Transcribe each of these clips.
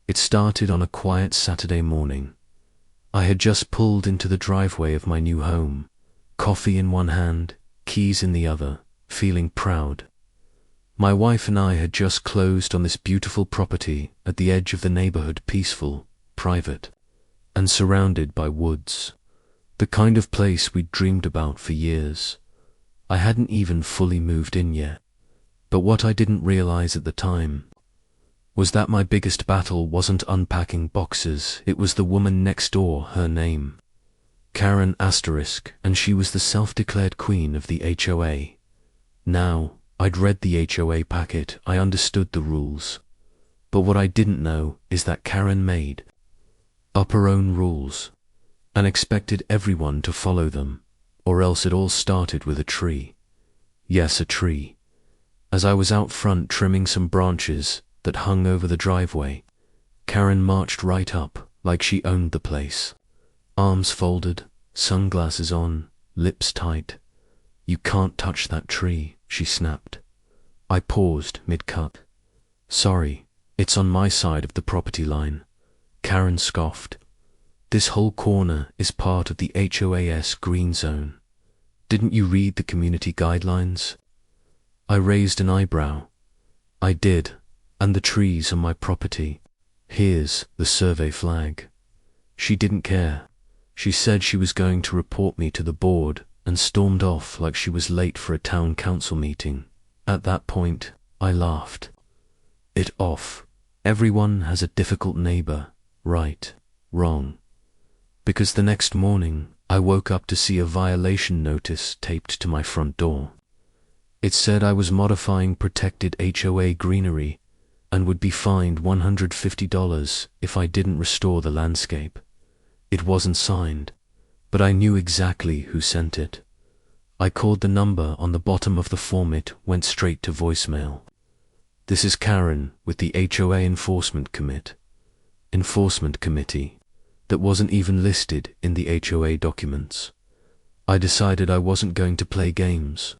It started on a quiet Saturday morning. I had just pulled into the driveway of my new home, coffee in one hand, keys in the other, feeling proud. My wife and I had just closed on this beautiful property at the edge of the neighborhood, peaceful, private, and surrounded by woods. The kind of place we'd dreamed about for years. I hadn't even fully moved in yet, but what I didn't realize at the time was that my biggest battle wasn't unpacking boxes, it was the woman next door, her name, Karen *, and she was the self-declared queen of the HOA. Now, I'd read the HOA packet, I understood the rules. But what I didn't know is that Karen made up her own rules and expected everyone to follow them, or else it all started with a tree. Yes, a tree. As I was out front trimming some branches that hung over the driveway, Karen marched right up like she owned the place. Arms folded, sunglasses on, lips tight. "You can't touch that tree," she snapped. I paused mid-cut. "Sorry, it's on my side of the property line," Karen scoffed. "This whole corner is part of the HOA's green zone. Didn't you read the community guidelines?" I raised an eyebrow. "I did, and the trees are my property. Here's the survey flag." She didn't care. She said she was going to report me to the board and stormed off like she was late for a town council meeting. At that point, I laughed it off. Everyone has a difficult neighbor, right, wrong. Because the next morning, I woke up to see a violation notice taped to my front door. It said I was modifying protected HOA greenery and would be fined $150 if I didn't restore the landscape. It wasn't signed, but I knew exactly who sent it. I called the number on the bottom of the form. It went straight to voicemail. "This is Karen with the HOA Enforcement Committee that wasn't even listed in the HOA documents." I decided I wasn't going to play games,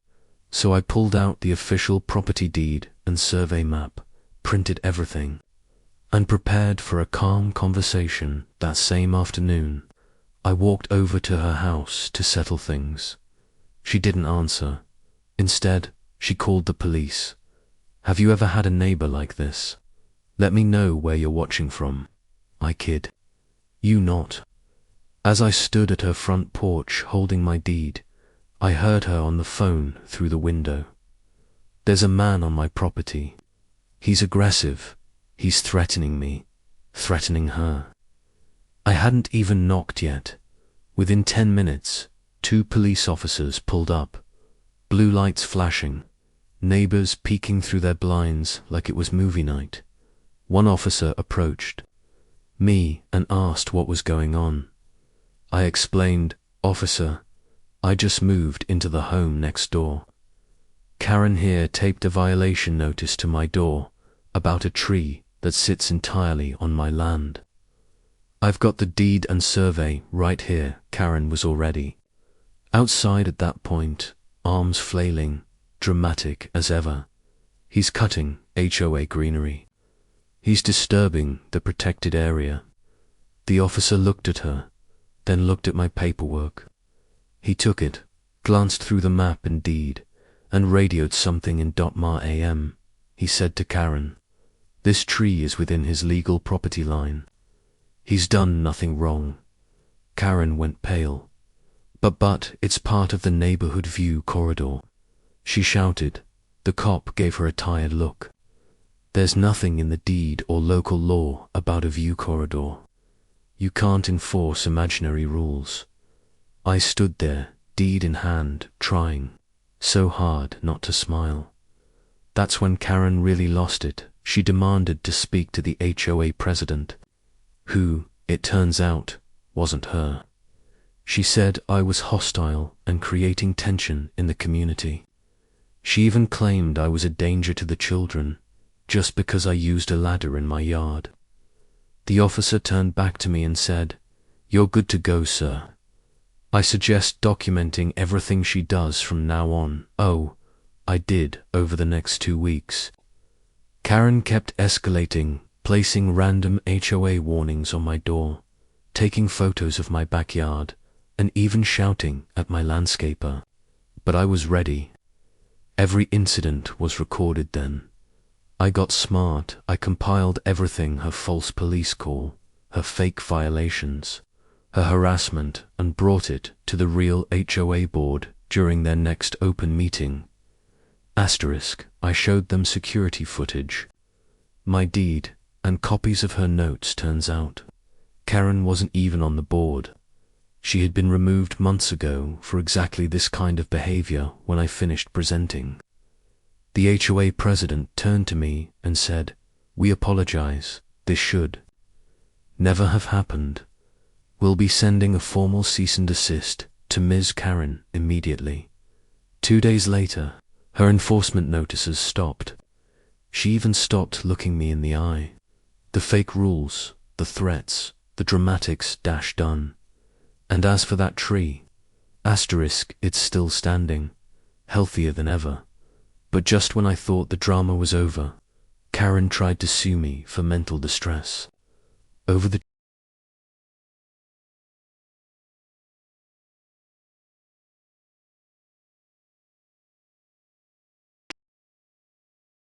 so I pulled out the official property deed and survey map, printed everything, and prepared for a calm conversation. That same afternoon, I walked over to her house to settle things. She didn't answer. Instead, she called the police. "Have you ever had a neighbor like this? Let me know where you're watching from." I kid you not. As I stood at her front porch holding my deed, I heard her on the phone through the window. "There's a man on my property. He's aggressive. He's threatening me, threatening her." I hadn't even knocked yet. Within 10 minutes, 2 police officers pulled up, blue lights flashing, neighbors peeking through their blinds like it was movie night. One officer approached me and asked what was going on. I explained, "Officer, I just moved into the home next door. Karen here taped a violation notice to my door about a tree that sits entirely on my land. I've got the deed and survey right here." Karen was already outside at that point, arms flailing, dramatic as ever. "He's cutting HOA greenery. He's disturbing the protected area." The officer looked at her, then looked at my paperwork. He took it, glanced through the map and deed, and radioed something in .mar AM. He said to Karen, "This tree is within his legal property line. He's done nothing wrong." Karen went pale. But it's part of the neighborhood view corridor," she shouted. The cop gave her a tired look. "There's nothing in the deed or local law about a view corridor. You can't enforce imaginary rules." I stood there, deed in hand, trying so hard not to smile. That's when Karen really lost it. She demanded to speak to the HOA president, who, it turns out, wasn't her. She said I was hostile and creating tension in the community. She even claimed I was a danger to the children, just because I used a ladder in my yard. The officer turned back to me and said, "You're good to go, sir. I suggest documenting everything she does from now on." Oh, I did over the next 2 weeks. Karen kept escalating, placing random HOA warnings on my door, taking photos of my backyard, and even shouting at my landscaper. But I was ready. Every incident was recorded then. I got smart. I compiled everything: her false police call, her fake violations, her harassment, and brought it to the real HOA board during their next open meeting. I showed them security footage, my deed, and copies of her notes. Turns out, Karen wasn't even on the board. She had been removed months ago for exactly this kind of behavior. When I finished presenting, the HOA president turned to me and said, "We apologize. This should never have happened. We'll be sending a formal cease and desist to Ms. Karen immediately." 2 days later, her enforcement notices stopped. She even stopped looking me in the eye. The fake rules, the threats, the dramatics done. And as for that tree, it's still standing, healthier than ever. But just when I thought the drama was over, Karen tried to sue me for mental distress over the